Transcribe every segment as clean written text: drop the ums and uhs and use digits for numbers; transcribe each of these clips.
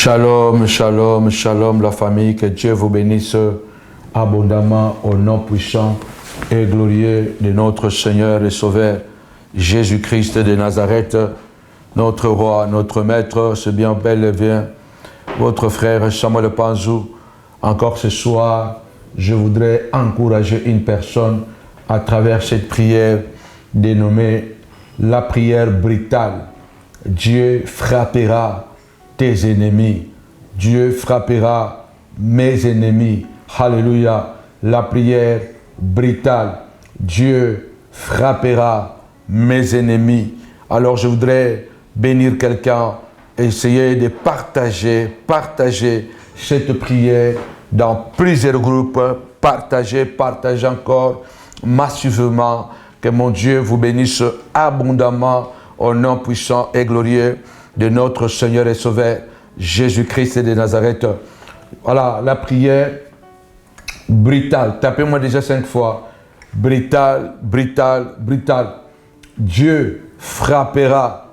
Shalom, shalom, shalom la famille, que Dieu vous bénisse abondamment au nom puissant et glorieux de notre Seigneur et Sauveur Jésus-Christ de Nazareth, notre roi, notre maître, c'est bien bel et bien votre frère Samuel Panzou. Encore ce soir, je voudrais encourager une personne à travers cette prière dénommée la prière brutale. Dieu frappera tes ennemis. Dieu frappera mes ennemis. Alléluia. La prière brutale. Dieu frappera mes ennemis. Alors je voudrais bénir quelqu'un, essayer de partager cette prière dans plusieurs groupes. Partager encore massivement. Que mon Dieu vous bénisse abondamment au nom puissant et glorieux de notre Seigneur et Sauveur Jésus-Christ de Nazareth. Voilà, la prière brutale. Tapez-moi déjà 5 fois. Brutale, brutale, brutale. Dieu frappera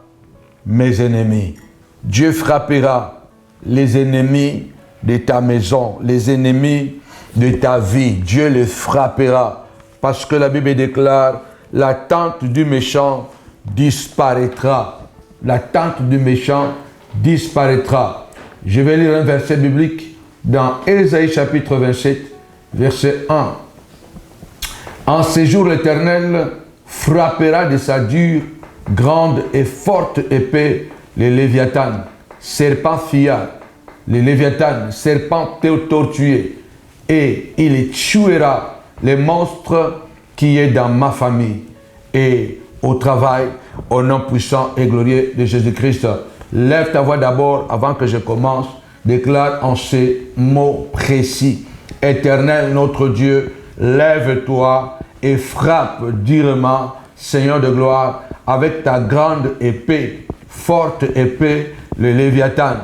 mes ennemis. Dieu frappera les ennemis de ta maison, les ennemis de ta vie. Dieu les frappera. Parce que la Bible déclare, la tente du méchant disparaîtra. La tente du méchant disparaîtra. Je vais lire un verset biblique dans Ésaïe chapitre 27, verset 1. En ces jours, l'Éternel frappera de sa dure, grande et forte épée les Léviathans, serpents fillards, les Léviathans, serpents tortués, et il tuera les monstres qui est dans ma famille. Et au travail, au nom puissant et glorieux de Jésus-Christ. Lève ta voix d'abord, avant que je commence. Déclare en ces mots précis. Éternel notre Dieu, lève-toi et frappe durement, Seigneur de gloire, avec ta grande épée, forte épée, le Léviathan.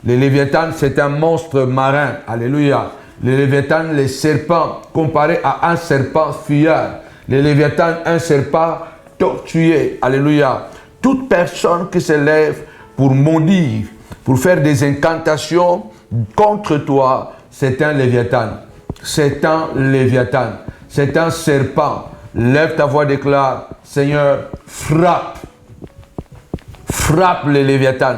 Le Léviathan, c'est un monstre marin. Alléluia. Le Léviathan, les serpents, comparé à un serpent fuyard. Le Léviathan, un serpent tortué. Alléluia. Toute personne qui se lève pour maudire, pour faire des incantations contre toi, c'est un Léviathan. C'est un Léviathan. C'est un serpent. Lève ta voix, déclare, Seigneur, frappe. Frappe le Léviathan.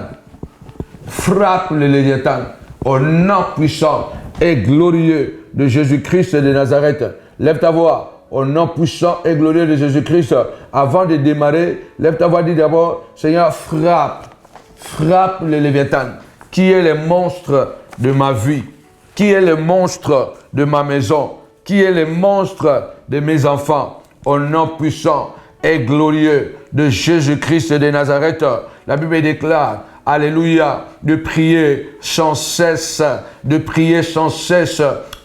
Frappe le Léviathan. Au nom puissant et glorieux de Jésus-Christ de Nazareth. Lève ta voix. Au nom puissant et glorieux de Jésus-Christ, avant de démarrer, lève ta voix, dis d'abord, Seigneur, frappe le Léviathan. Qui est le monstre de ma vie? Qui est le monstre de ma maison? Qui est le monstre de mes enfants? Au nom puissant et glorieux de Jésus-Christ de Nazareth, la Bible déclare, alléluia, de prier sans cesse,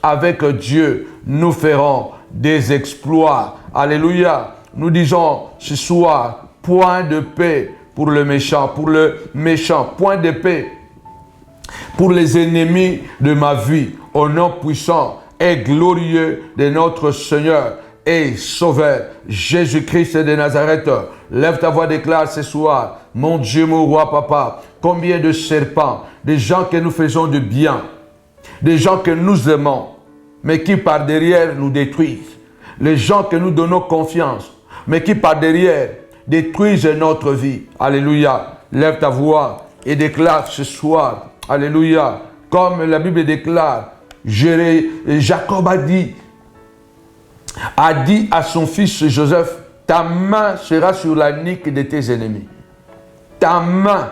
avec Dieu, nous ferons des exploits. Alléluia. Nous disons ce soir, point de paix pour le méchant, point de paix pour les ennemis de ma vie, au nom puissant et glorieux de notre Seigneur et Sauveur Jésus-Christ de Nazareth. Lève ta voix, déclare ce soir, mon Dieu, mon roi, papa, combien de serpents, des gens que nous faisons de bien, des gens que nous aimons, mais qui par derrière nous détruisent. Les gens que nous donnons confiance, mais qui par derrière détruisent notre vie. Alléluia. Lève ta voix et déclare ce soir. Alléluia. Comme la Bible déclare, Jacob a dit à son fils Joseph, ta main sera sur la nuque de tes ennemis. Ta main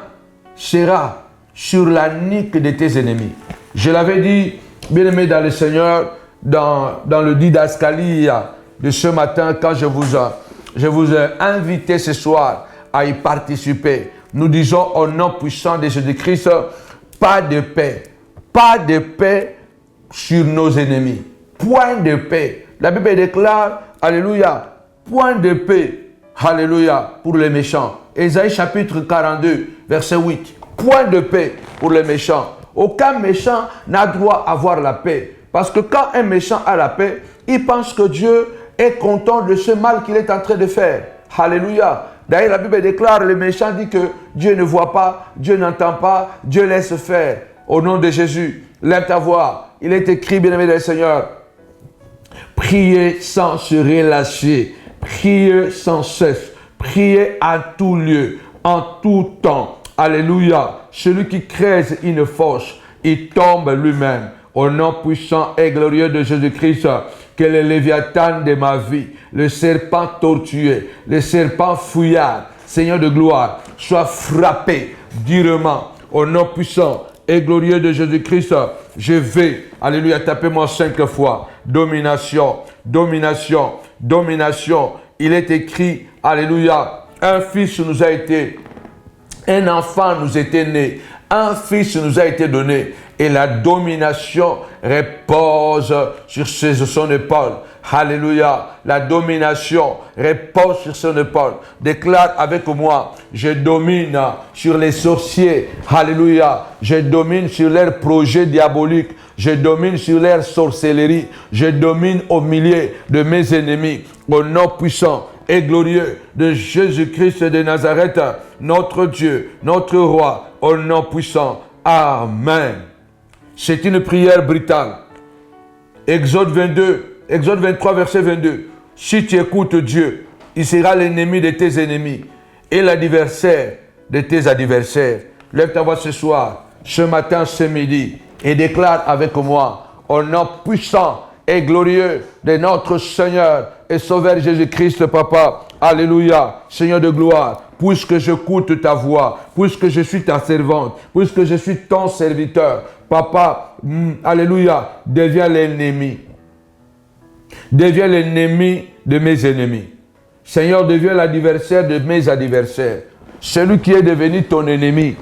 sera sur la nuque de tes ennemis. Je l'avais dit, bien-aimé dans le Seigneur, dans le didascalie de ce matin, quand je vous ai invité ce soir à y participer. Nous disons au nom puissant de Jésus-Christ, pas de paix sur nos ennemis. Point de paix. La Bible déclare, alléluia, point de paix, alléluia, pour les méchants. Ésaïe chapitre 42, verset 8. Point de paix pour les méchants. Aucun méchant n'a droit à avoir la paix. Parce que quand un méchant a la paix, il pense que Dieu est content de ce mal qu'il est en train de faire. Alléluia. D'ailleurs, la Bible déclare, le méchant dit que Dieu ne voit pas, Dieu n'entend pas, Dieu laisse faire. Au nom de Jésus, lève ta voix. Il est écrit, bien-aimé du Seigneur, priez sans se relâcher, priez sans cesse, priez à tout lieu, en tout temps. Alléluia. Celui qui creuse une fosse, il tombe lui-même. Au nom puissant et glorieux de Jésus-Christ, que le léviathan de ma vie, le serpent tortueux, le serpent fouillard, Seigneur de gloire, soit frappé durement. Au nom puissant et glorieux de Jésus-Christ, je vais, alléluia, tapez-moi 5 fois. Domination, domination, domination. Il est écrit, alléluia, un fils nous a été, un enfant nous était né, un fils nous a été donné. Et la domination repose sur son épaule. Alléluia. La domination repose sur son épaule. Déclare avec moi, je domine sur les sorciers. Alléluia. Je domine sur leurs projets diaboliques. Je domine sur leur sorcellerie. Je domine au milieu de mes ennemis. Au nom puissant et glorieux de Jésus-Christ de Nazareth, notre Dieu, notre Roi, au nom puissant. Amen. C'est une prière brutale. Exode 23, verset 22. Si tu écoutes Dieu, il sera l'ennemi de tes ennemis et l'adversaire de tes adversaires. Lève ta voix ce soir, ce matin, ce midi, et déclare avec moi, au nom puissant et glorieux de notre Seigneur et Sauveur Jésus-Christ, Papa. Alléluia, Seigneur de gloire. Puisque j'écoute ta voix, puisque je suis ta servante, puisque je suis ton serviteur, Papa, alléluia, deviens l'ennemi. Deviens l'ennemi de mes ennemis. Seigneur, deviens l'adversaire de mes adversaires. Celui qui est devenu ton ennemi,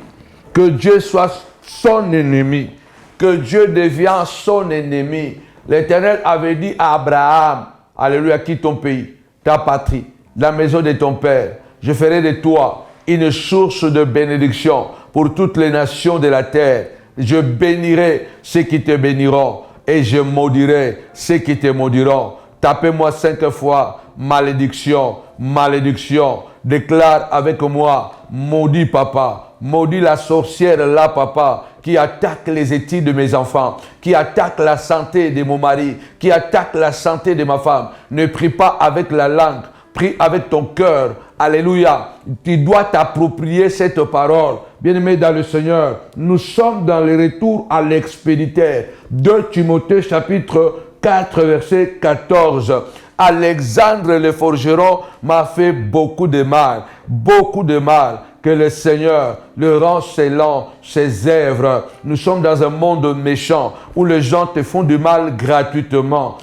que Dieu soit son ennemi, que Dieu devienne son ennemi. L'Éternel avait dit à Abraham, alléluia, quitte ton pays, ta patrie, la maison de ton père. Je ferai de toi une source de bénédiction pour toutes les nations de la terre. Je bénirai ceux qui te béniront et je maudirai ceux qui te maudiront. Tapez-moi 5 fois, malédiction, malédiction. Déclare avec moi, maudit papa, maudit la sorcière là papa, qui attaque les études de mes enfants, qui attaque la santé de mon mari, qui attaque la santé de ma femme. Ne prie pas avec la langue. Prie avec ton cœur. Alléluia. Tu dois t'approprier cette parole. Bien-aimé dans le Seigneur, nous sommes dans le retour à l'expéditeur. 2 Timothée chapitre 4 verset 14. Alexandre le forgeron m'a fait beaucoup de mal. Beaucoup de mal. Que le Seigneur le rend ses œuvres. Nous sommes dans un monde méchant où les gens te font du mal gratuitement.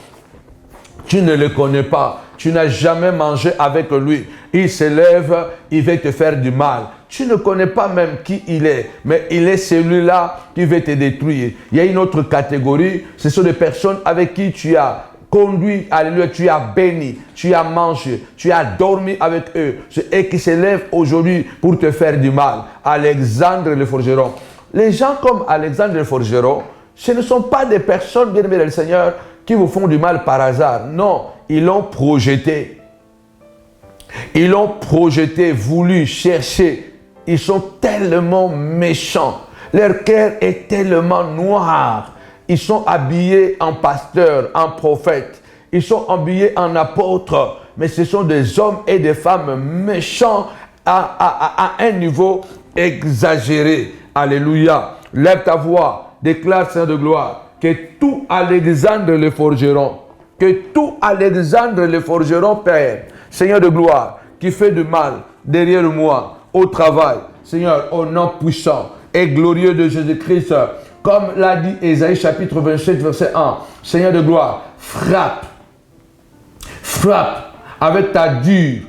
Tu ne le connais pas. Tu n'as jamais mangé avec lui. Il se lève, il veut te faire du mal. Tu ne connais pas même qui il est, mais il est celui-là qui veut te détruire. Il y a une autre catégorie, ce sont des personnes avec qui tu as conduit, alléluia, tu as béni, tu as mangé, tu as dormi avec eux. C'est eux qui se lèvent aujourd'hui pour te faire du mal. Alexandre le forgeron. Les gens comme Alexandre le forgeron, ce ne sont pas des personnes, bien-aimées du Seigneur, qui vous font du mal par hasard. Non, ils l'ont projeté. Ils l'ont projeté, voulu, cherché. Ils sont tellement méchants. Leur cœur est tellement noir. Ils sont habillés en pasteurs, en prophètes. Ils sont habillés en apôtres. Mais ce sont des hommes et des femmes méchants à un niveau exagéré. Alléluia. Lève ta voix. Déclare, Seigneur de gloire, que tout Alexandre le forgeron, Père, Seigneur de gloire, qui fait du mal derrière moi, au travail, Seigneur, au nom puissant et glorieux de Jésus-Christ, comme l'a dit Ésaïe chapitre 27, verset 1, Seigneur de gloire, frappe avec ta dure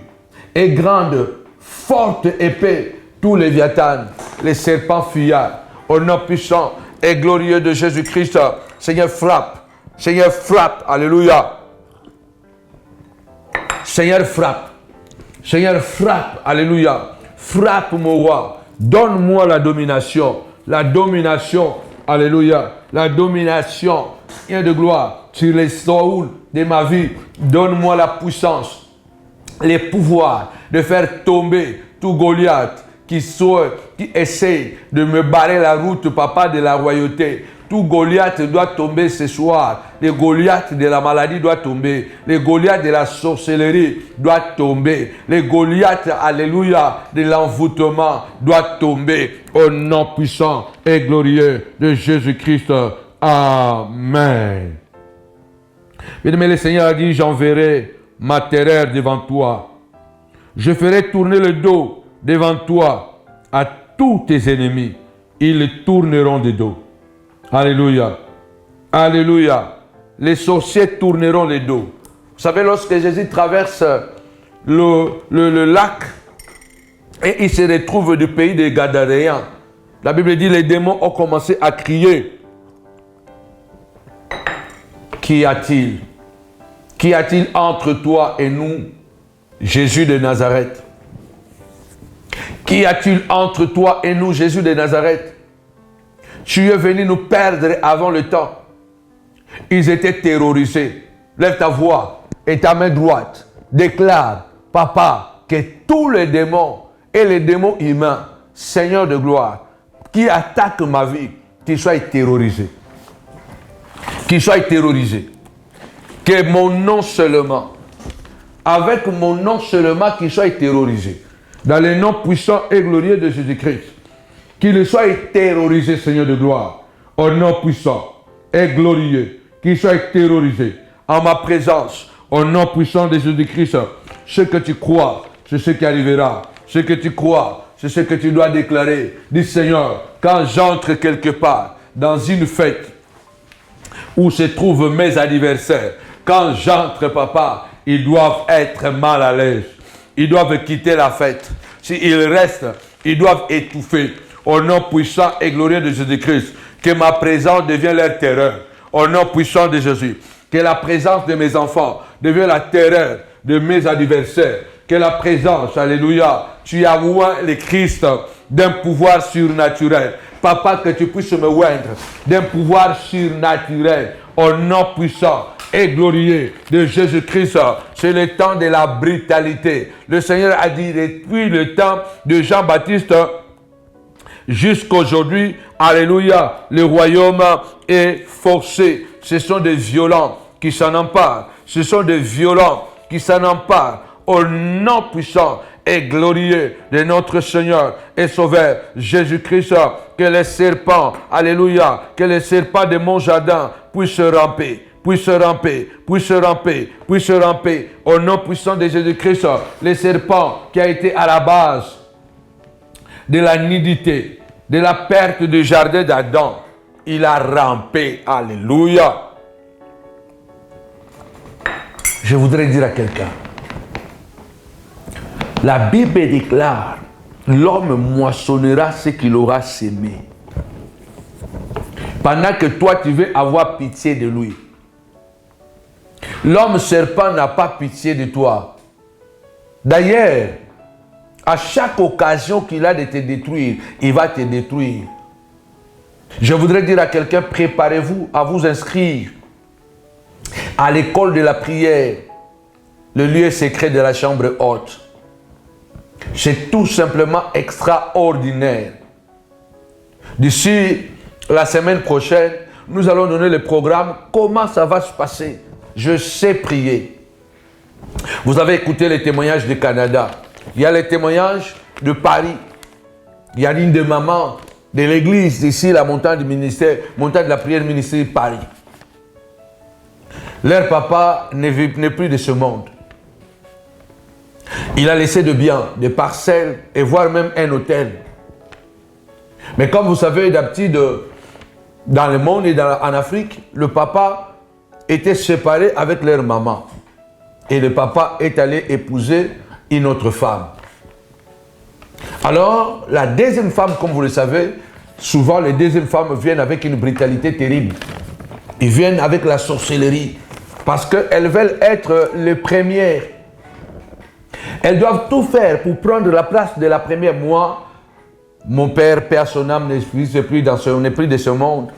et grande, forte épée, tous les léviathans, les serpents fuyards, au nom puissant et glorieux de Jésus-Christ. Seigneur, frappe. Seigneur, frappe. Alléluia. Seigneur, frappe. Seigneur, frappe. Alléluia. Frappe, mon roi. Donne-moi la domination. La domination. Alléluia. La domination. Seigneur de gloire. Sur les Saoul de ma vie. Donne-moi la puissance. Les pouvoirs de faire tomber tout Goliath qui qui essaie de me barrer la route, papa, de la royauté. Tout Goliath doit tomber ce soir. Les Goliaths de la maladie doivent tomber. Les Goliaths de la sorcellerie doivent tomber. Les Goliaths, alléluia, de l'envoûtement doivent tomber. Au nom puissant et glorieux de Jésus-Christ. Amen. Mais le Seigneur a dit, j'enverrai ma terreur devant toi. Je ferai tourner le dos devant toi à tous tes ennemis. Ils tourneront de dos. Alléluia. Alléluia. Les sorciers tourneront les dos. Vous savez, lorsque Jésus traverse le lac et il se retrouve du pays des Gadaréens, la Bible dit les démons ont commencé à crier. Qu'y a-t-il? Qu'y a-t-il entre toi et nous, Jésus de Nazareth? Qu'y a-t-il entre toi et nous, Jésus de Nazareth? Tu es venu nous perdre avant le temps. Ils étaient terrorisés. Lève ta voix et ta main droite. Déclare, papa, que tous les démons et les démons humains, Seigneur de gloire, qui attaquent ma vie, qu'ils soient terrorisés. Qu'ils soient terrorisés. Que mon nom seulement, avec mon nom seulement, qu'ils soient terrorisés. Dans le nom puissant et glorieux de Jésus-Christ. Qu'il soit terrorisé, Seigneur de gloire, au nom puissant et glorieux, qu'il soit terrorisé en ma présence, au nom puissant de Jésus-Christ. Ce que tu crois, c'est ce qui arrivera. Ce que tu crois, c'est ce que tu dois déclarer. Dis, Seigneur, quand j'entre quelque part dans une fête où se trouvent mes adversaires, quand j'entre, papa, ils doivent être mal à l'aise. Ils doivent quitter la fête. S'ils restent, ils doivent étouffer. Au nom puissant et glorieux de Jésus-Christ, que ma présence devienne leur terreur. Au nom puissant de Jésus, que la présence de mes enfants devienne la terreur de mes adversaires. Que la présence, alléluia, tu as oint le Christ d'un pouvoir surnaturel. Papa, que tu puisses me oindre d'un pouvoir surnaturel. Au nom puissant et glorieux de Jésus-Christ. C'est le temps de la brutalité. Le Seigneur a dit depuis le temps de Jean-Baptiste jusqu'aujourd'hui, alléluia, le royaume est forcé. Ce sont des violents qui s'en emparent. Ce sont des violents qui s'en emparent. Au nom puissant et glorieux de notre Seigneur et Sauveur Jésus-Christ, que les serpents, alléluia, que les serpents de mon jardin puissent ramper. Puisse ramper, puisse ramper, puisse ramper. Au nom puissant de Jésus-Christ, le serpent qui a été à la base de la nudité, de la perte du jardin d'Adam, il a rampé. Alléluia. Je voudrais dire à quelqu'un, la Bible déclare, l'homme moissonnera ce qu'il aura sémé. Pendant que toi, tu veux avoir pitié de lui. L'homme serpent n'a pas pitié de toi. D'ailleurs, à chaque occasion qu'il a de te détruire, il va te détruire. Je voudrais dire à quelqu'un, préparez-vous à vous inscrire à l'école de la prière, le lieu secret de la chambre haute. C'est tout simplement extraordinaire. D'ici la semaine prochaine, nous allons donner le programme, comment ça va se passer. Je sais prier. Vous avez écouté les témoignages du Canada. Il y a les témoignages de Paris. Il y a l'une des mamans de l'église ici, la montagne du ministère, montagne de la prière ministère Paris. Leur papa n'est plus de ce monde. Il a laissé de biens, des parcelles et voire même un hôtel. Mais comme vous savez, d'habitude, dans le monde et en Afrique, le papa était séparé avec leur maman. Et le papa est allé épouser une autre femme. Alors, la deuxième femme, comme vous le savez, souvent les deuxièmes femmes viennent avec une brutalité terrible. Ils viennent avec la sorcellerie. Parce qu'elles veulent être les premières. Elles doivent tout faire pour prendre la place de la première. Moi, mon père, père son âme, n'est plus de ce monde.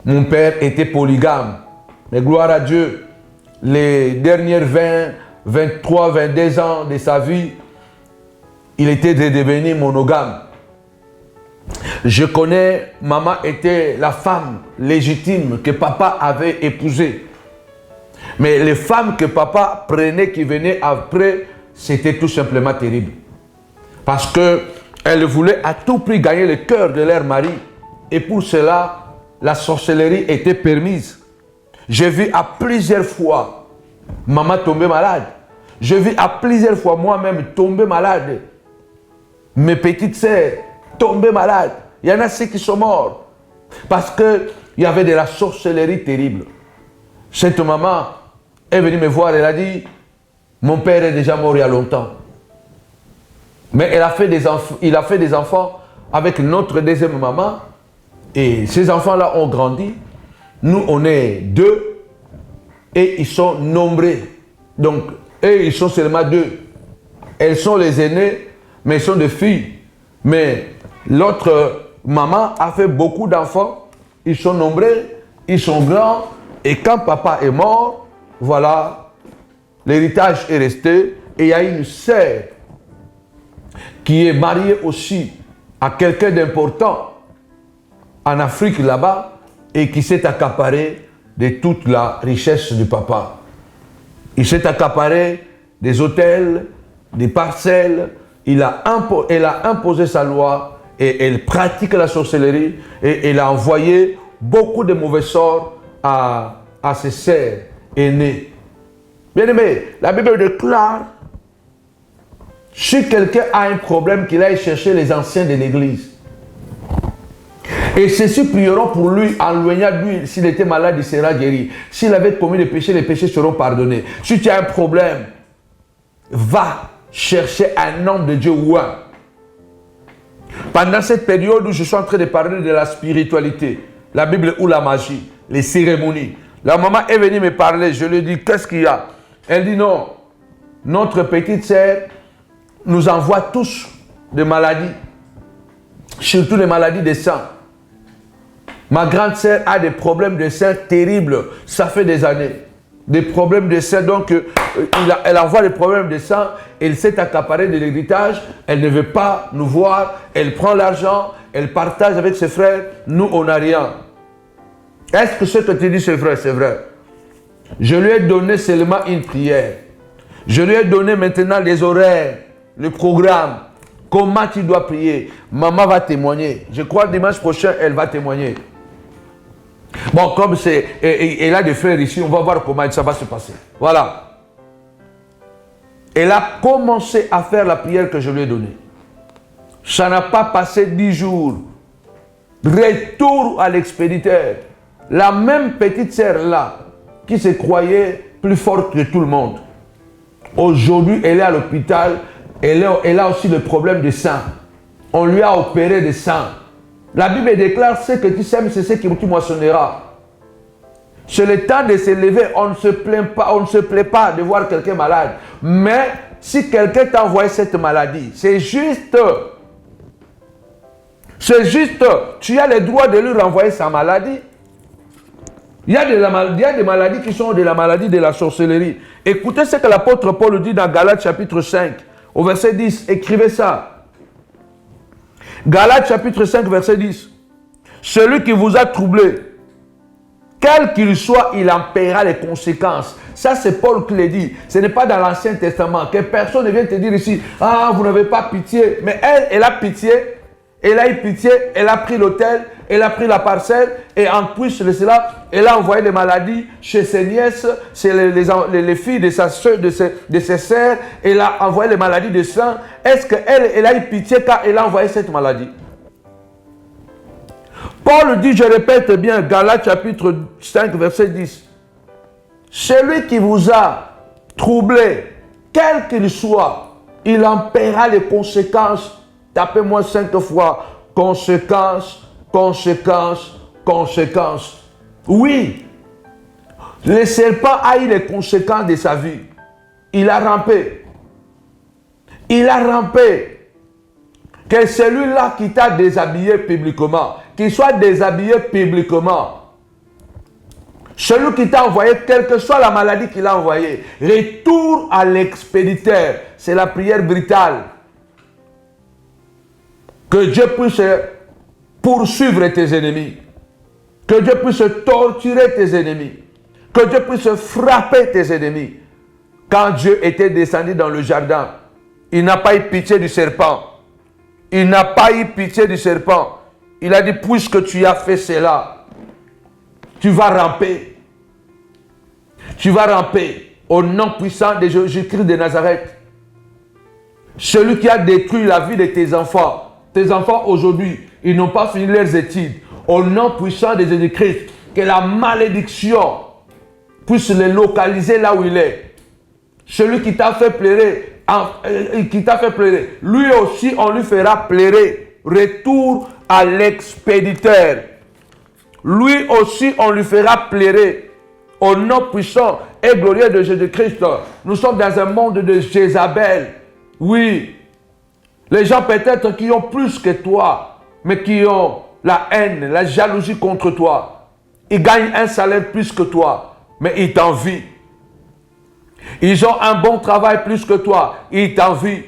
Mon père était polygame. Mais gloire à Dieu, les dernières 20, 23, 22 ans de sa vie, il était devenu monogame. Je connais, maman était la femme légitime que papa avait épousée. Mais les femmes que papa prenait, qui venaient après, c'était tout simplement terrible. Parce qu'elles voulaient à tout prix gagner le cœur de leur mari. Et pour cela, la sorcellerie était permise. J'ai vu à plusieurs fois maman tomber malade. J'ai vu à plusieurs fois moi-même tomber malade. Mes petites sœurs tomber malades. Il y en a ceux qui sont morts. Parce qu'il y avait de la sorcellerie terrible. Cette maman est venue me voir, elle a dit, mon père est déjà mort il y a longtemps. Mais il a fait des enfants avec notre deuxième maman. Et ces enfants-là ont grandi. Nous, on est 2. Et ils sont nombreux. Donc, eux, ils sont seulement 2. Elles sont les aînées, mais elles sont des filles. Mais l'autre maman a fait beaucoup d'enfants. Ils sont nombreux, ils sont grands. Et quand papa est mort, voilà, l'héritage est resté. Et il y a une sœur qui est mariée aussi à quelqu'un d'important en Afrique là-bas et qui s'est accaparé de toute la richesse du papa. Il s'est accaparé des hôtels, des parcelles. Elle a imposé sa loi et elle pratique la sorcellerie et elle a envoyé beaucoup de mauvais sorts à ses sœurs aînées. Bien aimé, la Bible déclare, si quelqu'un a un problème, qu'il aille chercher les anciens de l'église. Et ceux-ci prieront pour lui, en loignant lui, s'il était malade, il sera guéri. S'il avait commis des péchés, les péchés seront pardonnés. Si tu as un problème, va chercher un homme de Dieu ou un. Pendant cette période où je suis en train de parler de la spiritualité, la Bible ou la magie, les cérémonies, la maman est venue me parler, je lui ai dit, qu'est-ce qu'il y a? Elle dit non, notre petite sœur nous envoie tous des maladies, surtout les maladies des sang. Ma grande sœur a des problèmes de sang terribles, ça fait des années. Des problèmes de sang, donc elle envoie des problèmes de sang, elle s'est accaparée de l'héritage, elle ne veut pas nous voir, elle prend l'argent, elle partage avec ses frères, nous on n'a rien. Est-ce que ce que tu dis c'est vrai? C'est vrai. Je lui ai donné seulement une prière. Je lui ai donné maintenant les horaires, le programme, comment tu dois prier. Maman va témoigner. Je crois que dimanche prochain, elle va témoigner. Bon, comme elle a des frères ici, on va voir comment ça va se passer. Voilà. Elle a commencé à faire la prière que je lui ai donnée. Ça n'a pas passé 10 jours. Retour à l'expéditeur. La même petite sœur là, qui se croyait plus forte que tout le monde. Aujourd'hui, elle est à l'hôpital. Elle a aussi le problème de sang. On lui a opéré de sang. La Bible déclare, ce que tu sèmes, c'est ce que tu moissonneras. C'est le temps de se lever. On ne se plaint pas, on ne se plaît pas de voir quelqu'un malade. Mais si quelqu'un t'a envoyé cette maladie, c'est juste. C'est juste. Tu as le droit de lui renvoyer sa maladie. Il y a des maladies qui sont de la maladie de la sorcellerie. Écoutez ce que l'apôtre Paul dit dans Galates chapitre 5, au verset 10. Écrivez ça. Galates chapitre 5, verset 10. Celui qui vous a troublé, quel qu'il soit, il en paiera les conséquences. Ça, c'est Paul qui le dit. Ce n'est pas dans l'Ancien Testament. Que personne ne vienne te dire ici, ah, vous n'avez pas pitié. Mais elle a pitié. Elle a eu pitié. Elle a pris l'hôtel. Elle a pris la parcelle. Et en plus de cela, elle a envoyé des maladies chez ses nièces, chez les filles de sa soeur, de ses sœurs. Elle a envoyé les maladies de sang. Est-ce qu'elle a eu pitié quand elle a envoyé cette maladie? Paul dit, je répète bien, Galates chapitre 5, verset 10. Celui qui vous a troublé, quel qu'il soit, il en paiera les conséquences. Tapez-moi 5 fois. Conséquences, conséquences, conséquences. Oui, le serpent a eu les conséquences de sa vie. Il a rampé. Il a rampé. Que celui-là qui t'a déshabillé publiquement, qu'il soit déshabillé publiquement. Celui qui t'a envoyé, quelle que soit la maladie qu'il a envoyée, retour à l'expéditeur. C'est la prière brutale. Que Dieu puisse poursuivre tes ennemis. Que Dieu puisse torturer tes ennemis. Que Dieu puisse frapper tes ennemis. Quand Dieu était descendu dans le jardin, il n'a pas eu pitié du serpent. Il n'a pas eu pitié du serpent. Il a dit, puisque tu as fait cela, tu vas ramper. Tu vas ramper au nom puissant de Jésus-Christ de Nazareth. Celui qui a détruit la vie de tes enfants. Tes enfants aujourd'hui, ils n'ont pas fini leurs études. Au nom puissant de Jésus-Christ, que la malédiction puisse les localiser là où il est. Celui qui t'a fait pleurer, lui aussi on lui fera pleurer. Retour à l'expéditeur. Lui aussi on lui fera pleurer. Au nom puissant et glorieux de Jésus-Christ, nous sommes dans un monde de Jézabel. Oui, les gens peut-être qui ont plus que toi, mais qui ont la haine, la jalousie contre toi. Ils gagnent un salaire plus que toi, mais ils t'envient. Ils ont un bon travail plus que toi, ils t'envient.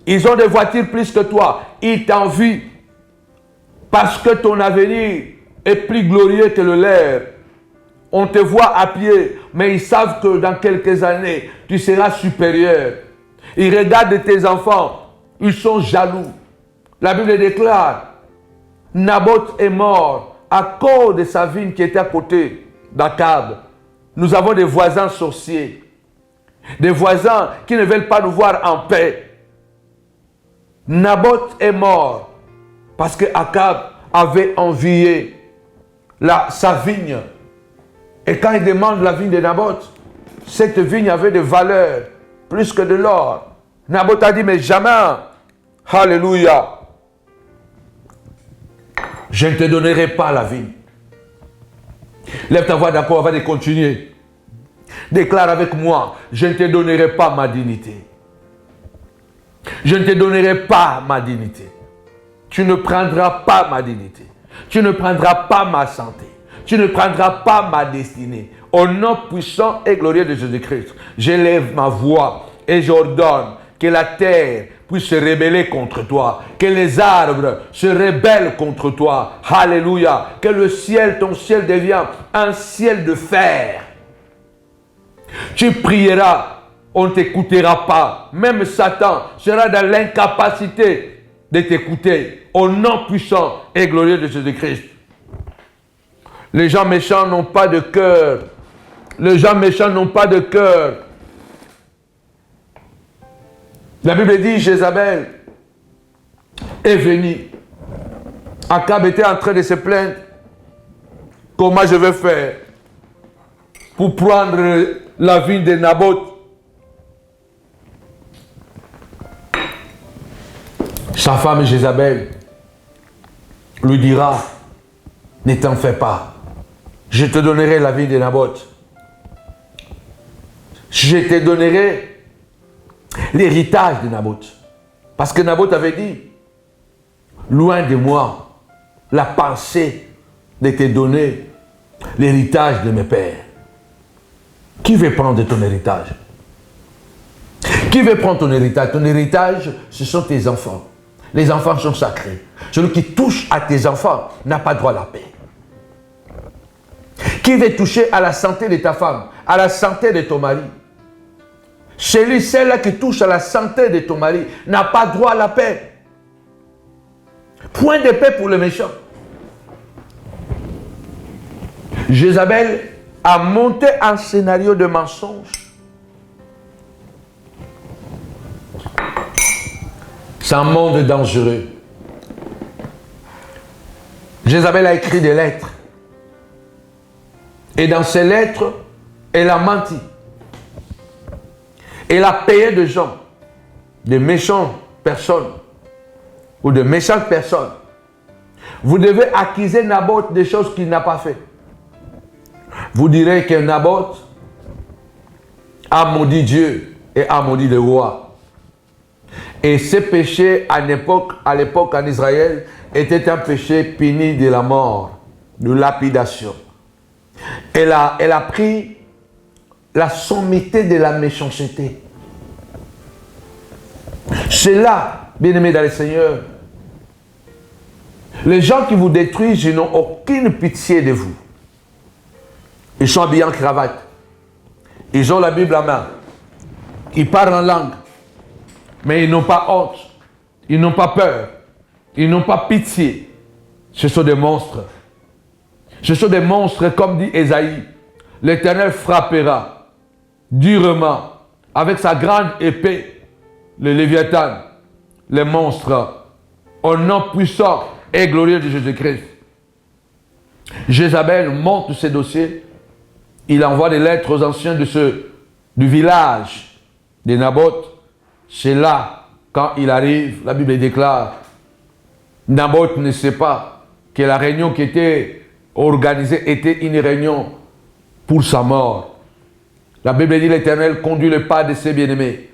Ils ont des voitures plus que toi, ils t'envient. Parce que ton avenir est plus glorieux que le leur. On te voit à pied, mais ils savent que dans quelques années, tu seras supérieur. Ils regardent tes enfants, ils sont jaloux. La Bible déclare, Naboth est mort à cause de sa vigne qui était à côté d'Akab. Nous avons des voisins sorciers, des voisins qui ne veulent pas nous voir en paix. Naboth est mort parce que Akab avait envié sa vigne. Et quand il demande la vigne de Naboth, cette vigne avait de valeur plus que de l'or. Naboth a dit, mais jamais, alléluia, je ne te donnerai pas la vigne. Lève ta voix d'accord avant de continuer. Déclare avec moi, je ne te donnerai pas ma dignité. Je ne te donnerai pas ma dignité. Tu ne prendras pas ma dignité. Tu ne prendras pas ma santé. Tu ne prendras pas ma destinée. Au nom puissant et glorieux de Jésus-Christ, j'élève ma voix et j'ordonne que la terre puisse se rebeller contre toi, que les arbres se rebellent contre toi. Alléluia. Que le ciel, ton ciel devienne un ciel de fer. Tu prieras, on ne t'écoutera pas. Même Satan sera dans l'incapacité de t'écouter. Au nom puissant et glorieux de Jésus-Christ. Les gens méchants n'ont pas de cœur. Les gens méchants n'ont pas de cœur. La Bible dit, Jézabel est venue. Akab était en train de se plaindre. Comment je vais faire pour prendre la vigne de Naboth? Sa femme Jézabel lui dira, ne t'en fais pas. Je te donnerai la vigne de Naboth. Je te donnerai l'héritage de Naboth. Parce que Naboth avait dit, loin de moi la pensée de te donner l'héritage de mes pères. Qui veut prendre ton héritage? Qui veut prendre ton héritage? Ton héritage, ce sont tes enfants. Les enfants sont sacrés. Celui qui touche à tes enfants n'a pas droit à la paix. Qui veut toucher à la santé de ta femme, à la santé de ton mari? Celle-là qui touche à la santé de ton mari n'a pas droit à la paix. Point de paix pour le méchant. Jézabel a monté un scénario de mensonge. C'est un monde dangereux. Jézabel a écrit des lettres. Et dans ces lettres, elle a menti. Elle a payé de gens, de méchantes personnes ou de méchantes personnes. Vous devez accuser Naboth des choses qu'il n'a pas fait. Vous direz que Naboth a maudit Dieu et a maudit le roi. Et ce péché à l'époque en Israël était un péché puni de la mort, de lapidation. Elle a pris la sommité de la méchanceté. C'est là, bien-aimés dans le Seigneur, Les gens qui vous détruisent, ils n'ont aucune pitié de vous. Ils sont habillés en cravate. Ils ont la Bible en main. Ils parlent en langue. Mais ils n'ont pas honte. Ils n'ont pas peur. Ils n'ont pas pitié. Ce sont des monstres. Ce sont des monstres, comme dit Ésaïe. L'Éternel frappera durement avec sa grande épée le Léviathan, les monstres, au nom puissant et glorieux de Jésus-Christ. Jézabel monte ses dossiers. Il envoie des lettres aux anciens du village de Naboth. C'est là, quand il arrive, la Bible déclare, Naboth ne sait pas que la réunion qui était organisée était une réunion pour sa mort. La Bible dit l'Éternel conduit le pas de ses bien-aimés.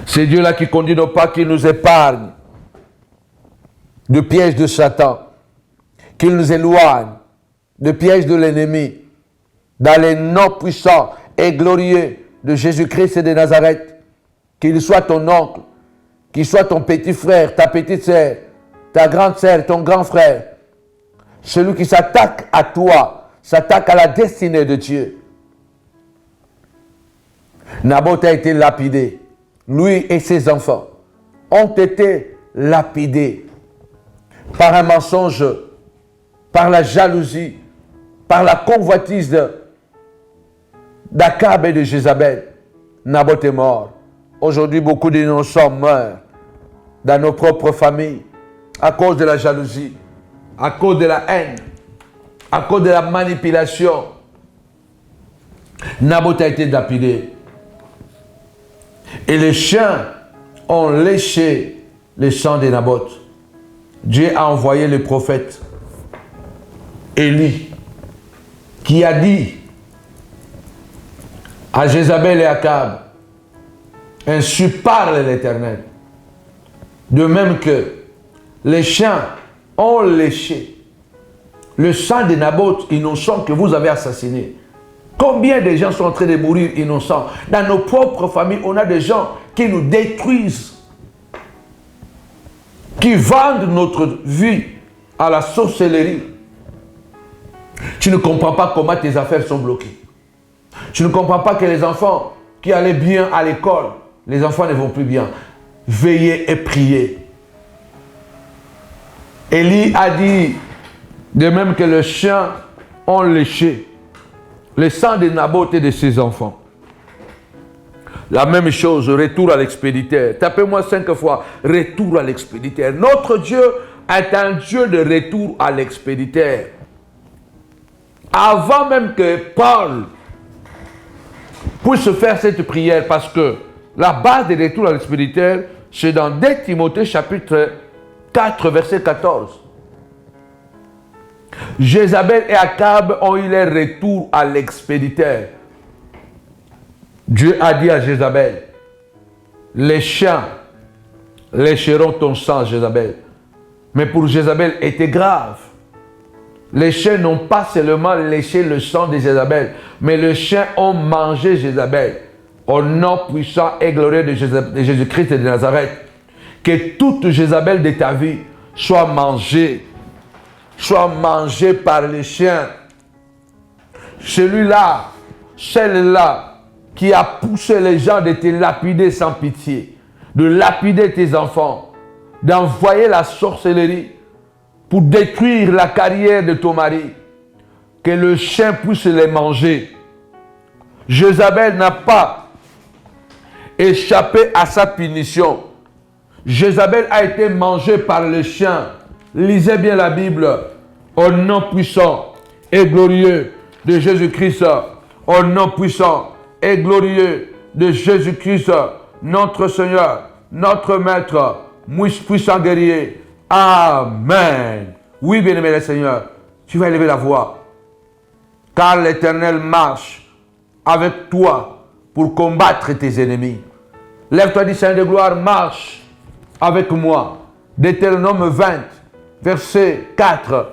C'est Dieu là qui conduit nos pas, qui nous épargne de pièges de Satan, qu'il nous éloigne de pièges de l'ennemi, dans les noms puissants et glorieux de Jésus-Christ et de Nazareth, qu'il soit ton oncle, qu'il soit ton petit frère, ta petite sœur, ta grande sœur, ton grand frère, celui qui s'attaque à toi, s'attaque à la destinée de Dieu. Naboth a été lapidé. Lui et ses enfants ont été lapidés par un mensonge, par la jalousie, par la convoitise d'Akab et de Jézabel. Naboth est mort. Aujourd'hui, beaucoup d'innocents meurent dans nos propres familles à cause de la jalousie, à cause de la haine, à cause de la manipulation. Naboth a été lapidé. Et les chiens ont léché le sang de Naboth. Dieu a envoyé le prophète Élie, qui a dit à Jézabel et Akab, ainsi parle l'Éternel. De même que les chiens ont léché le sang de Naboth innocent que vous avez assassiné. Combien de gens sont en train de mourir innocents? Dans nos propres familles, on a des gens qui nous détruisent, qui vendent notre vie à la sorcellerie. Tu ne comprends pas comment tes affaires sont bloquées. Tu ne comprends pas que les enfants qui allaient bien à l'école, les enfants ne vont plus bien. Veillez et priez. Élie a dit, de même que les chiens ont léché le sang de Naboth et de ses enfants. La même chose, retour à l'expéditeur. Tapez-moi 5 fois, retour à l'expéditeur. Notre Dieu est un Dieu de retour à l'expéditeur. Avant même que Paul puisse faire cette prière, parce que la base des retours à l'expéditeur, c'est dans 2 Timothée chapitre 4, verset 14. Jézabel et Akab ont eu leur retour à l'expéditeur. Dieu a dit à Jézabel, les chiens lécheront ton sang, Jézabel. Mais pour Jézabel était grave. Les chiens n'ont pas seulement léché le sang de Jézabel, mais les chiens ont mangé Jézabel. Au nom puissant et glorieux de Jésus-Christ et de Nazareth, que toute Jézabel de ta vie soit mangée par les chiens. Celui-là, celle-là, qui a poussé les gens de te lapider sans pitié, de lapider tes enfants, d'envoyer la sorcellerie pour détruire la carrière de ton mari, que le chien puisse les manger. Jézabel n'a pas échappé à sa punition. Jézabel a été mangée par le chien. Lisez bien la Bible. Au nom puissant et glorieux de Jésus-Christ, au nom puissant et glorieux de Jésus-Christ, notre Seigneur, notre Maître, puissant guerrier. Amen. Oui, bien-aimé le Seigneur, tu vas élever la voix, car l'Éternel marche avec toi pour combattre tes ennemis. Lève-toi, dit Seigneur de gloire, marche avec moi. Deutéronome 20, verset 4.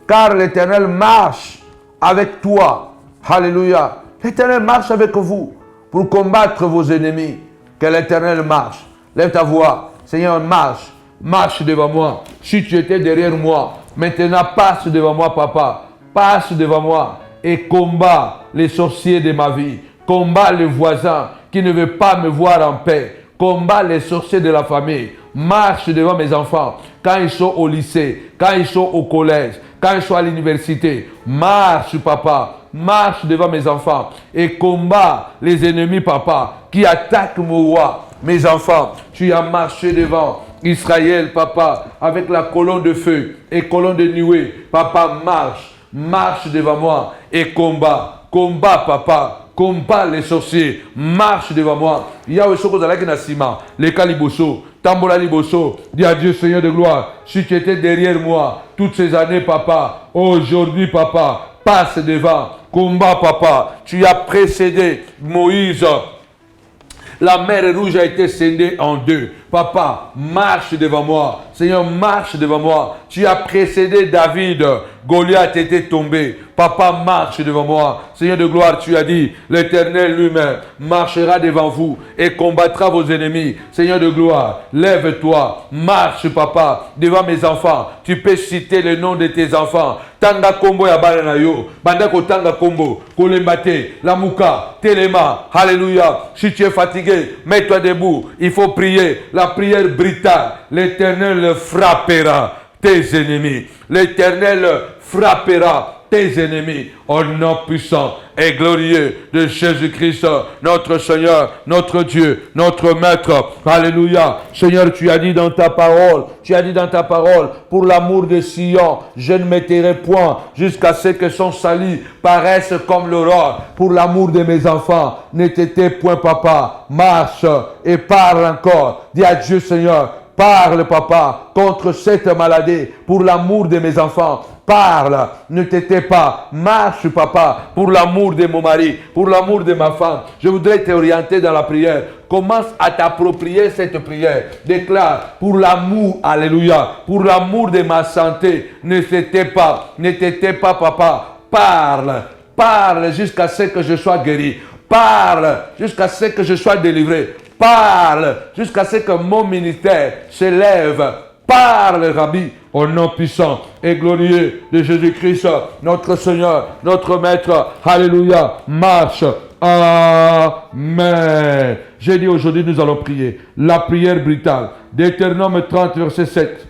Car l'Éternel marche avec toi. Alléluia. L'Éternel marche avec vous pour combattre vos ennemis. Que l'Éternel marche. Lève ta voix. Seigneur, marche. marche devant moi. Si tu étais derrière moi, maintenant passe devant moi, papa. Passe devant moi et combat les sorciers de ma vie. Combat les voisins qui ne veulent pas me voir en paix. Combat les sorciers de la famille. Marche devant mes enfants quand ils sont au lycée, quand ils sont au collège, quand ils sont à l'université. Marche, papa. Marche devant mes enfants et combat les ennemis, papa, qui attaquent mon roi. Mes enfants, tu as marché devant Israël, papa, avec la colonne de feu et colonne de nuée. Papa, marche devant moi et combat, papa, combat les sorciers, marche devant moi. Il y a aussi chose avec Nassima, les Kaliboso, Tambola Liboso, dis à Dieu, Seigneur de gloire, si tu étais derrière moi toutes ces années, papa, aujourd'hui, papa, passe devant, combat, papa, tu as précédé Moïse. La mer rouge a été scindée en deux. Papa, marche devant moi. Seigneur, marche devant moi. Tu as précédé David. Goliath était tombé. Papa, marche devant moi. Seigneur de gloire, tu as dit, l'Éternel lui-même marchera devant vous et combattra vos ennemis. Seigneur de gloire, lève-toi. Marche, papa, devant mes enfants. Tu peux citer le nom de tes enfants. Tanga kombo ya bana na yo. Bandako tanga kombo. Kolembate, Lamuka, Telema. Alléluia. Si tu es fatigué, mets-toi debout. Il faut prier. La prière brutale. L'Éternel frappera tes ennemis. L'Éternel frappera tes ennemis au nom puissant et glorieux de Jésus-Christ, notre Seigneur, notre Dieu, notre Maître. Alléluia. Seigneur, tu as dit dans ta parole, pour l'amour de Sion, je ne m'étairai point jusqu'à ce que son salut paraisse comme l'aurore. Pour l'amour de mes enfants, ne t'étais point, papa. Marche et parle encore. Dis à Dieu, Seigneur, parle, papa, contre cette maladie, pour l'amour de mes enfants. Parle, ne t'étais pas. Marche, papa, pour l'amour de mon mari, pour l'amour de ma femme. Je voudrais t'orienter dans la prière. Commence à t'approprier cette prière. Déclare, pour l'amour, alléluia, pour l'amour de ma santé, ne t'étais pas, papa. Parle jusqu'à ce que je sois guéri. Parle jusqu'à ce que je sois délivré. Parle jusqu'à ce que mon ministère s'élève. Parle, Rabbi, au nom puissant et glorieux de Jésus-Christ, notre Seigneur, notre Maître. Alléluia. Marche. Amen. J'ai dit aujourd'hui, nous allons prier la prière brutale. Deutéronome 30, verset 7.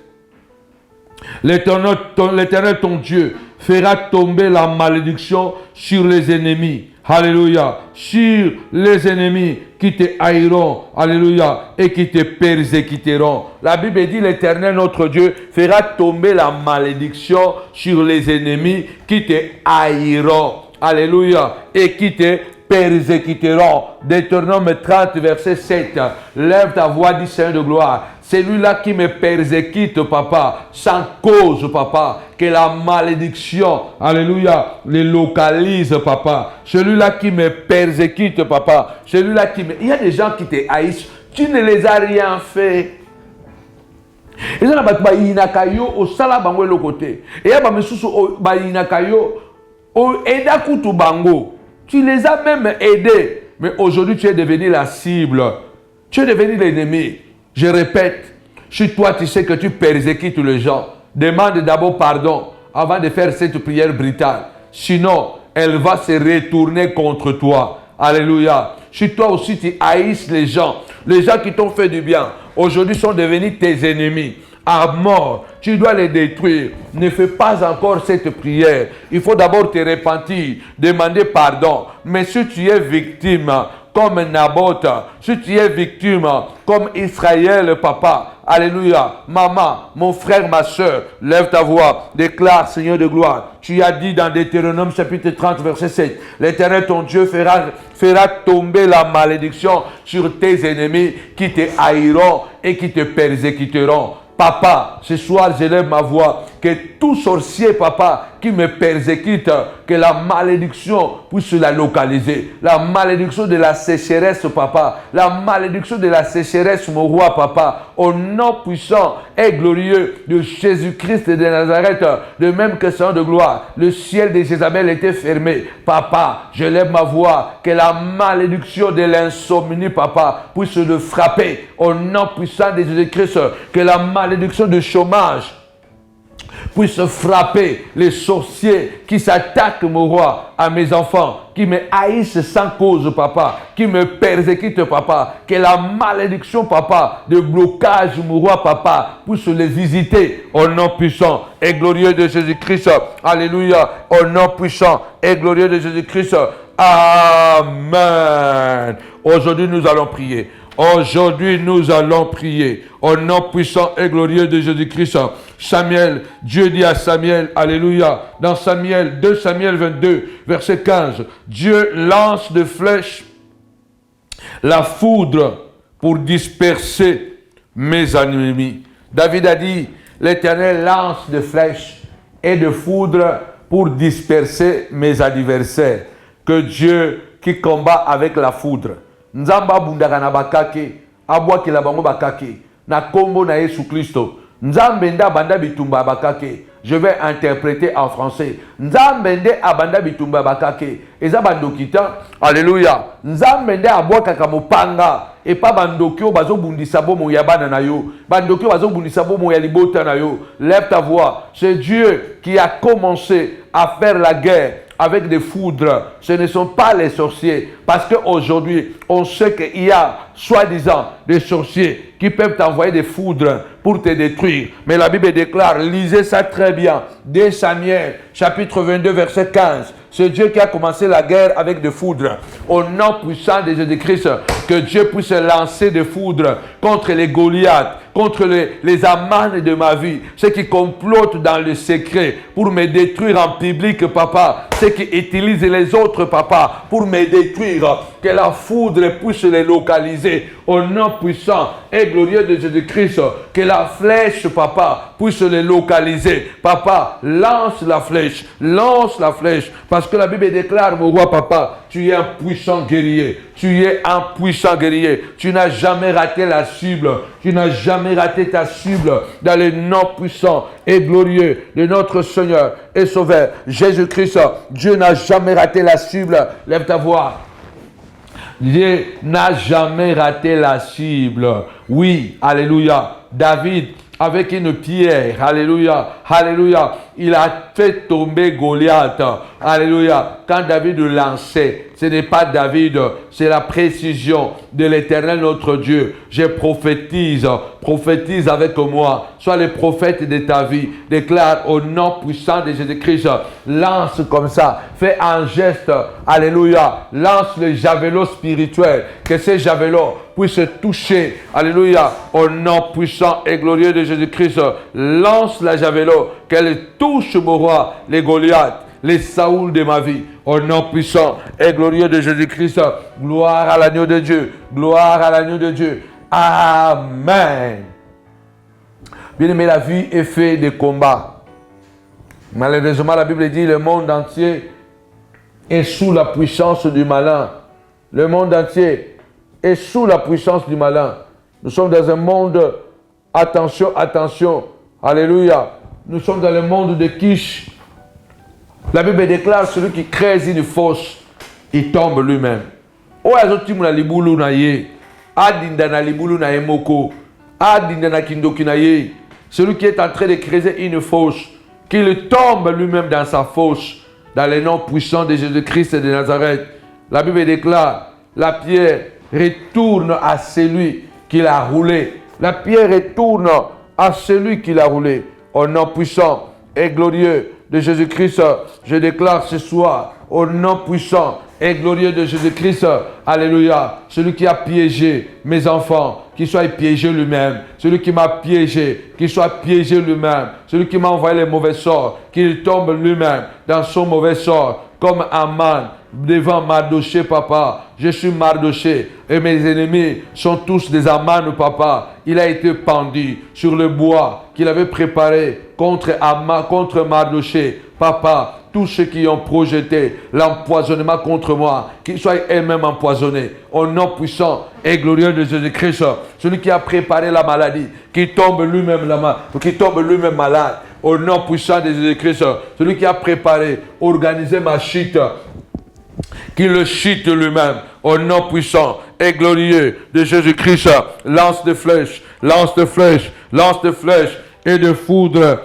L'Éternel, ton Dieu, fera tomber la malédiction sur les ennemis. Alléluia. Sur les ennemis qui te haïront. Alléluia. Et qui te persécuteront. La Bible dit, l'Éternel, notre Dieu, fera tomber la malédiction sur les ennemis qui te haïront. Alléluia. Et qui te persécuteront. Deutéronome 30, verset 7. Lève ta voix, dit Seigneur de gloire. Celui-là qui me persécute, papa, sans cause, papa, que la malédiction, alléluia, les localise, papa. Celui-là qui me persécute, papa. Celui-là qui me... Il y a des gens qui te haïssent. Tu ne les as rien fait. Et ça, au salabango le côté. Et il y a bango. Tu les as même aidés. Mais aujourd'hui, tu es devenu la cible. Tu es devenu l'ennemi. Je répète, si toi tu sais que tu persécutes les gens, demande d'abord pardon avant de faire cette prière brutale. Sinon, elle va se retourner contre toi. Alléluia. Si toi aussi tu haïsses les gens qui t'ont fait du bien, aujourd'hui sont devenus tes ennemis. À mort, tu dois les détruire. Ne fais pas encore cette prière. Il faut d'abord te repentir, demander pardon. Mais si tu es victime, comme Naboth, si tu es victime, comme Israël, papa, alléluia, maman, mon frère, ma soeur, lève ta voix, déclare, Seigneur de gloire. Tu as dit dans Deutéronome chapitre 30, verset 7, l'Éternel ton Dieu fera tomber la malédiction sur tes ennemis qui te haïront et qui te persécuteront. Papa, ce soir, j'élève ma voix que tout sorcier, papa, qui me persécute, que la malédiction puisse la localiser. La malédiction de la sécheresse, papa. La malédiction de la sécheresse, mon roi, papa. Au nom puissant et glorieux de Jésus-Christ de Nazareth, de même que Seigneur de gloire, le ciel de Jézabel était fermé. Papa, je lève ma voix, que la malédiction de l'insomnie, papa, puisse le frapper. Au nom puissant de Jésus-Christ, que la malédiction du chômage puisse frapper les sorciers qui s'attaquent, mon roi, à mes enfants, qui me haïssent sans cause, papa, qui me persécutent, papa, que la malédiction, papa, de blocage, mon roi, papa, puisse les visiter au nom puissant et glorieux de Jésus-Christ. Alléluia, au nom puissant et glorieux de Jésus-Christ. Amen. Aujourd'hui, nous allons prier. Aujourd'hui, nous allons prier au nom puissant et glorieux de Jésus-Christ. Samuel, Dieu dit à Samuel, alléluia, dans Samuel, 2 Samuel 22, verset 15, Dieu lance de flèches la foudre pour disperser mes ennemis. David a dit, l'Éternel lance de flèches et de foudre pour disperser mes adversaires. Que Dieu qui combat avec la foudre. Nzamba bundaka na bakake, abwa kila bango bakake, na kombo na Yesu Christo. Nzambenda banda bitumba bakake. Je vais interpréter en français. Nzambende abanda bitumba bakake. Eza bandokita, alléluia. Nzambende abwa kaka mopanga. Et pas bandokyo bazo bundisa bomo ya bana na yo. Bandokyo bazo bundisa bomo ya libota na yo. Lève ta voix. C'est Dieu qui a commencé à faire la guerre avec des foudres. Ce ne sont pas les sorciers. Parce qu'aujourd'hui, on sait qu'il y a, soi-disant, des sorciers qui peuvent t'envoyer des foudres pour te détruire. Mais la Bible déclare, lisez ça très bien, 2 Samuel, chapitre 22, verset 15. C'est Dieu qui a commencé la guerre avec des foudres. Au nom puissant de Jésus-Christ, que Dieu puisse lancer des foudres contre les Goliaths, contre les amanes de ma vie, ceux qui complotent dans le secret pour me détruire en public, papa, ceux qui utilisent les autres, papa, pour me détruire, que la foudre puisse les localiser au nom puissant et glorieux de Jésus-Christ, que la flèche, papa, puisse les localiser. Papa, lance la flèche, parce que la Bible déclare, mon roi, papa, tu es un puissant guerrier, tu es un puissant guerrier, tu n'as jamais raté la cible, tu n'as jamais raté ta cible dans le nom puissant et glorieux de notre Seigneur et Sauveur Jésus-Christ. Dieu n'a jamais raté la cible. Lève ta voix. Dieu n'a jamais raté la cible. Oui, alléluia. David, avec une pierre, alléluia, alléluia, il a fait tomber Goliath. Alléluia. Quand David lançait, ce n'est pas David, c'est la précision de l'Éternel notre Dieu. Je prophétise avec moi. Sois le prophète de ta vie. Déclare au nom puissant de Jésus-Christ. Lance comme ça. Fais un geste. Alléluia. Lance le javelot spirituel. Que ce javelot puisse toucher. Alléluia. Au nom puissant et glorieux de Jésus-Christ. Lance la javelot. Qu'elle touche, mon roi, les Goliaths, les Saoul de ma vie. Au nom puissant et glorieux de Jésus-Christ. Gloire à l'agneau de Dieu. Gloire à l'agneau de Dieu. Amen. Bien-aimé, la vie est faite de combats. Malheureusement, la Bible dit le monde entier est sous la puissance du malin. Le monde entier est sous la puissance du malin. Nous sommes dans un monde, attention, attention, alléluia. Nous sommes dans le monde de Kish. La Bible déclare, celui qui crée une fosse, il tombe lui-même. Oyazotimu na libulu na ye, adinda na libulu na emoko, adinda na kindoki na ye. Celui qui est en train de creuser une fosse, qu'il tombe lui-même dans sa fosse, dans le nom puissant de Jésus-Christ de Nazareth. La Bible déclare, la pierre retourne à celui qui l'a roulé. La pierre retourne à celui qui l'a roulé. Au nom puissant et glorieux de Jésus-Christ, je déclare ce soir, au nom puissant et glorieux de Jésus-Christ, alléluia, celui qui a piégé mes enfants, qu'il soit piégé lui-même, celui qui m'a piégé, qu'il soit piégé lui-même, celui qui m'a envoyé les mauvais sorts, qu'il tombe lui-même dans son mauvais sort, comme Aman devant Mardoché, papa. Je suis Mardoché et mes ennemis sont tous des Aman, papa. Il a été pendu sur le bois qu'il avait préparé contre Mardoché. Papa, tous ceux qui ont projeté l'empoisonnement contre moi, qu'ils soient eux-mêmes empoisonnés. Au nom puissant et glorieux de Jésus-Christ, celui qui a préparé la maladie, qui tombe lui-même malade. Au nom puissant de Jésus-Christ, celui qui a préparé, organisé ma chute, qu'il le chute lui-même. Au nom puissant et glorieux de Jésus-Christ, lance de flèches, et de foudre,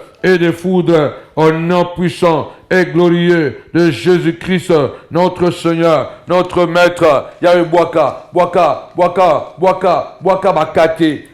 au nom puissant et glorieux de Jésus-Christ, notre Seigneur, notre Maître. Yahweh Boaka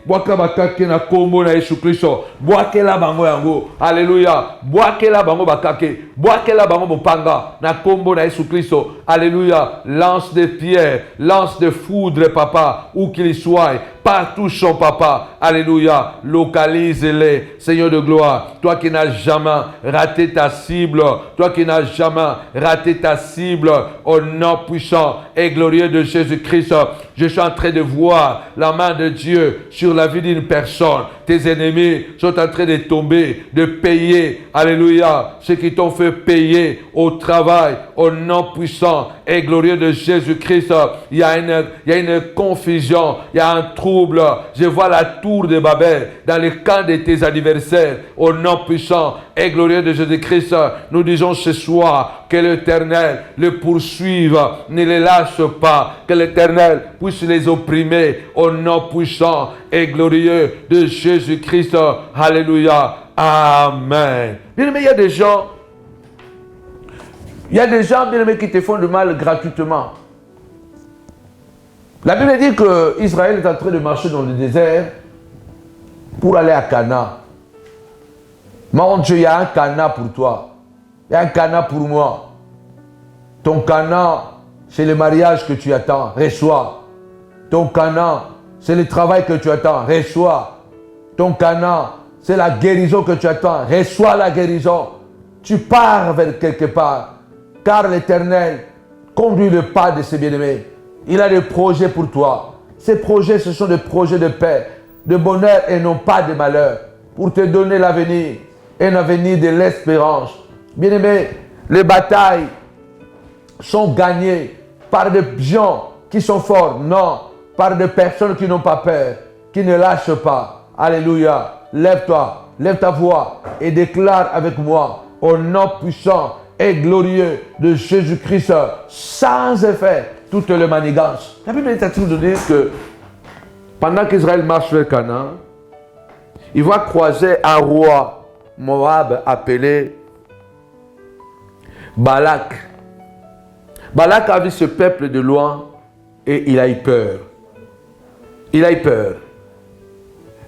bakate na kombo na Yesu Kristo. Boake la bango yango. Alléluia. Boake la bango bakake. Boake la bango bopanga na kombo na Yesu Kristo. Alléluia. Lance de pierres, lance de foudre, papa, où qu'il soit. Partout son papa. Alléluia. Localise-les, Seigneur de gloire. Toi qui n'as jamais raté ta cible. Toi qui n'as jamais raté ta cible. Au nom puissant et glorieux de Jésus-Christ. Je suis en train de voir la main de Dieu sur la vie d'une personne. Tes ennemis sont en train de tomber, de payer. Alléluia. Ceux qui t'ont fait payer au travail. Au nom puissant et glorieux de Jésus-Christ. Il y a une confusion. Il y a un trouble. Je vois la tour de Babel dans le camp de tes adversaires. Au nom puissant et glorieux de Jésus-Christ, nous disons ce soir que l'Éternel les poursuive, ne les lâche pas, que l'Éternel puisse les opprimer au nom puissant et glorieux de Jésus-Christ. Alléluia. Amen. Bien aimé, il y a des gens, bien aimé, qui te font du mal gratuitement. La Bible dit que Israël est en train de marcher dans le désert pour aller à Canaan. Mon Dieu, il y a un Canaan pour toi. Il y a un Canaan pour moi. Ton Canaan, c'est le mariage que tu attends. Reçois. Ton Canaan, c'est le travail que tu attends. Reçois. Ton Canaan, c'est la guérison que tu attends. Reçois la guérison. Tu pars vers quelque part. Car l'Éternel conduit le pas de ses bien-aimés. Il a des projets pour toi. Ces projets, ce sont des projets de paix, de bonheur et non pas de malheur. Pour te donner l'avenir. Un avenir de l'espérance. Bien-aimés, les batailles sont gagnées par des gens qui sont forts. Non, par des personnes qui n'ont pas peur, qui ne lâchent pas. Alléluia. Lève-toi, lève ta voix et déclare avec moi au nom puissant et glorieux de Jésus-Christ, sans effet, toutes les manigances. La Bible est en train de dire que pendant qu'Israël marche vers Canaan, il va croiser un roi Moab appelé Balak. Balak a vu ce peuple de loin et il a eu peur. Il a eu peur.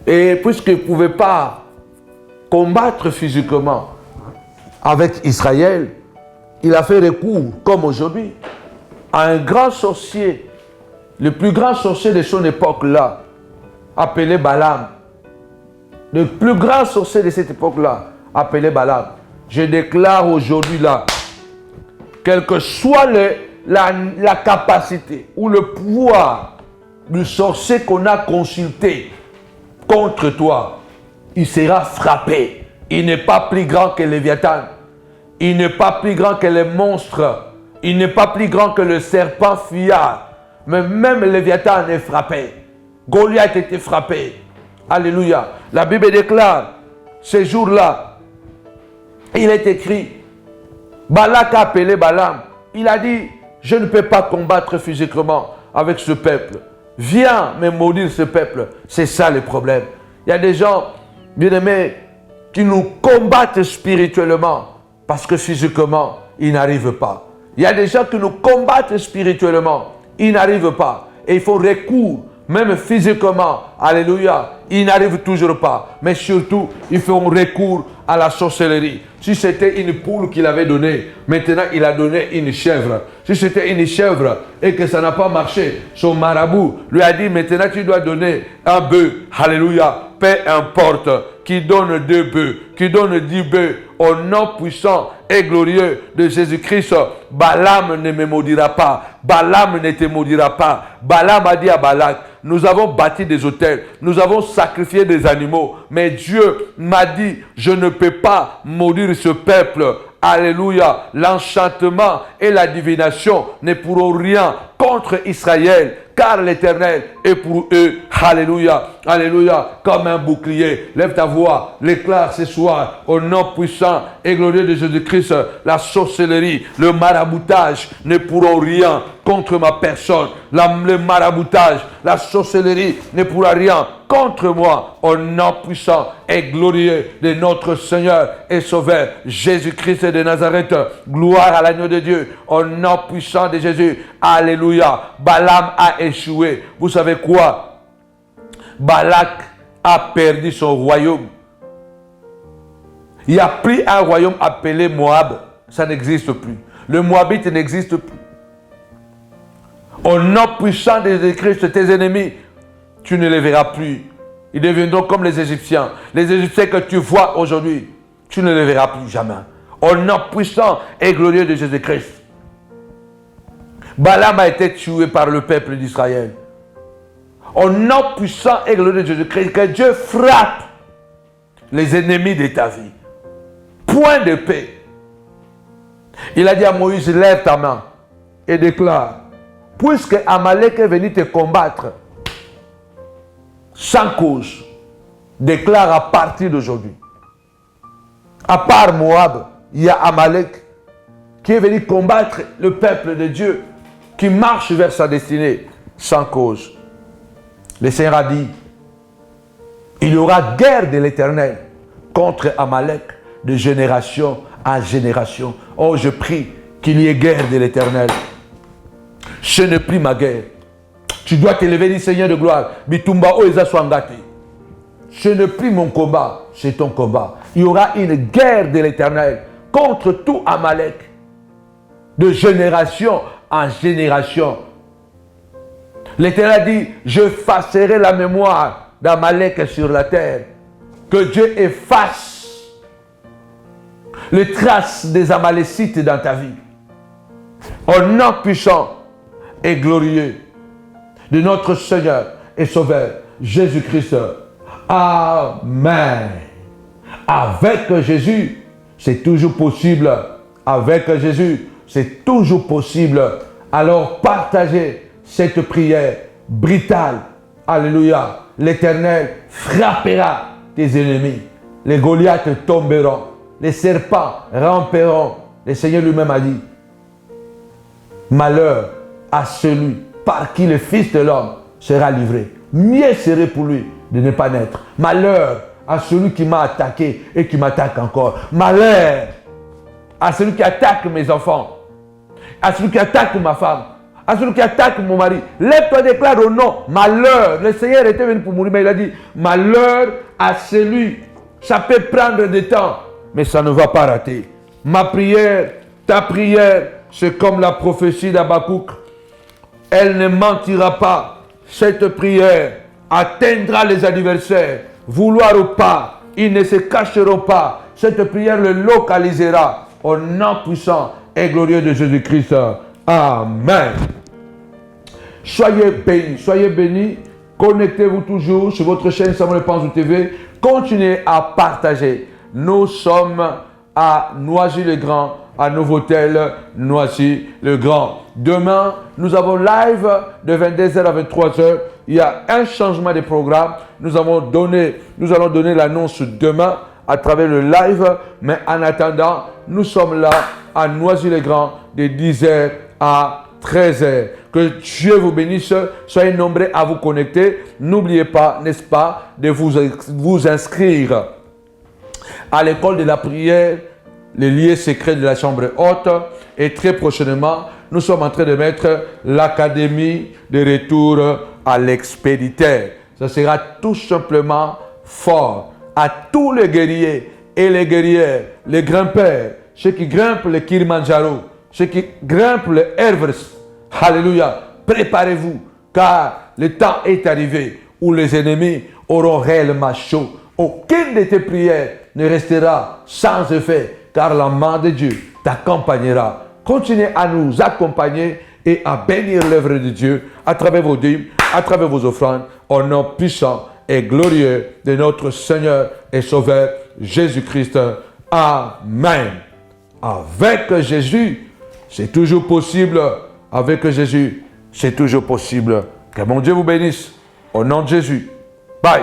Et puisqu'il ne pouvait pas combattre physiquement avec Israël, il a fait recours, comme aujourd'hui, à un grand sorcier, le plus grand sorcier de son époque-là, appelé Balaam. Le plus grand sorcier de cette époque-là, appelé Balaam. Je déclare aujourd'hui là, quelle que soit la capacité ou le pouvoir du sorcier qu'on a consulté contre toi, il sera frappé. Il n'est pas plus grand que Léviathan. Il n'est pas plus grand que les monstres. Il n'est pas plus grand que le serpent fuyard. Mais même Léviathan est frappé. Goliath était frappé. Alléluia. La Bible déclare, ces jours-là, il est écrit, Balak a appelé Balaam. Il a dit, je ne peux pas combattre physiquement avec ce peuple. Viens me maudire ce peuple. C'est ça le problème. Il y a des gens, bien aimés, qui nous combattent spirituellement parce que physiquement, ils n'arrivent pas. Il y a des gens qui nous combattent spirituellement. Ils n'arrivent pas. Et il faut recours, même physiquement. Alléluia. Ils n'arrivent toujours pas. Mais surtout, ils font recours à la sorcellerie. Si c'était une poule qu'il avait donnée, maintenant il a donné une chèvre. Si c'était une chèvre et que ça n'a pas marché, son marabout lui a dit, maintenant tu dois donner un bœuf. Alléluia. Peu importe, qui donne 2 bœufs, qui donne 10 bœufs, au nom puissant et glorieux de Jésus-Christ, Balaam ne me maudira pas. Balaam ne te maudira pas. Balaam a dit à Balak, nous avons bâti des autels, nous avons sacrifié des animaux. Mais Dieu m'a dit, je ne peux pas maudire ce peuple. Alléluia. L'enchantement et la divination ne pourront rien contre Israël, car l'Éternel est pour eux. Alléluia. Alléluia. Comme un bouclier. Lève ta voix. L'éclaire ce soir. Au nom puissant et glorieux de Jésus-Christ. La sorcellerie, le maraboutage ne pourront rien contre ma personne. Le maraboutage, la sorcellerie ne pourra rien contre moi. Au nom puissant et glorieux de notre Seigneur et Sauveur Jésus-Christ de Nazareth. Gloire à l'agneau de Dieu. Au nom puissant de Jésus. Alléluia. Balaam a échoué. Vous savez quoi? Balak a perdu son royaume. Il a pris un royaume appelé Moab. Ça n'existe plus. Le Moabite n'existe plus. Au nom puissant de Jésus-Christ, tes ennemis, tu ne les verras plus. Ils deviendront comme les Égyptiens. Les Égyptiens que tu vois aujourd'hui, tu ne les verras plus jamais. Au nom puissant et glorieux de Jésus-Christ. Balaam a été tué par le peuple d'Israël. Au nom puissant et glorieux de Jésus-Christ, que Dieu frappe les ennemis de ta vie. Point de paix. Il a dit à Moïse, lève ta main et déclare, puisque Amalek est venu te combattre sans cause, déclare à partir d'aujourd'hui. À part Moab, il y a Amalek qui est venu combattre le peuple de Dieu qui marche vers sa destinée sans cause. Le Seigneur a dit, il y aura guerre de l'Éternel contre Amalek de génération en génération. Oh, je prie qu'il y ait guerre de l'Éternel. Ce n'est plus ma guerre. Tu dois t'élever, dit Seigneur de gloire. Bitumba oeza swangati. Ce n'est plus mon combat, c'est ton combat. Il y aura une guerre de l'Éternel contre tout Amalek de génération en génération. L'Éternel dit, j'effacerai la mémoire d'Amalek sur la terre. Que Dieu efface les traces des Amalécites dans ta vie. Au nom puissant et glorieux de notre Seigneur et Sauveur Jésus-Christ. Amen. Avec Jésus, c'est toujours possible. Avec Jésus, c'est toujours possible. Alors partagez cette prière brutale. Alléluia. L'Éternel frappera tes ennemis. Les Goliaths tomberont. Les serpents ramperont. Le Seigneur lui-même a dit, malheur à celui par qui le Fils de l'homme sera livré. Mieux serait pour lui de ne pas naître. Malheur à celui qui m'a attaqué et qui m'attaque encore. Malheur à celui qui attaque mes enfants, à celui qui attaque ma femme, à celui qui attaque mon mari. Lève-toi, déclare au nom. Malheur. Le Seigneur était venu pour mourir, mais il a dit, malheur à celui. Ça peut prendre du temps, mais ça ne va pas rater. Ma prière, ta prière, c'est comme la prophétie d'Habakkuk. Elle ne mentira pas. Cette prière atteindra les adversaires. Vouloir ou pas, ils ne se cacheront pas. Cette prière le localisera au nom puissant et glorieux de Jésus-Christ. Amen. Soyez bénis, soyez bénis. Connectez-vous toujours sur votre chaîne Samuel Panzou TV. Continuez à partager. Nous sommes à Noisy-le-Grand, à Novotel Noisy-le-Grand. Demain, nous avons live de 22h à 23h. Il y a un changement de programme. Nous allons donner l'annonce demain à travers le live. Mais en attendant, nous sommes là à Noisy-le-Grand de 10h à 13h. Que Dieu vous bénisse. Soyez nombreux à vous connecter. N'oubliez pas, n'est-ce pas, de vous inscrire à l'école de la prière, les lieux secrets de la chambre haute. Et très prochainement, nous sommes en train de mettre l'académie de retour à l'expéditeur. Ça sera tout simplement fort. À tous les guerriers et les guerrières, les grimpeurs, ceux qui grimpent le Kilimanjaro, ceux qui grimpent le Everest. Alléluia. Préparez-vous, car le temps est arrivé où les ennemis auront réellement chaud. Aucune de tes prières ne restera sans effet, car la main de Dieu t'accompagnera. Continuez à nous accompagner et à bénir l'œuvre de Dieu à travers vos dîmes, à travers vos offrandes, au nom puissant et glorieux de notre Seigneur et Sauveur Jésus-Christ. Amen. Avec Jésus, c'est toujours possible. Avec Jésus, c'est toujours possible. Que mon Dieu vous bénisse. Au nom de Jésus. Bye.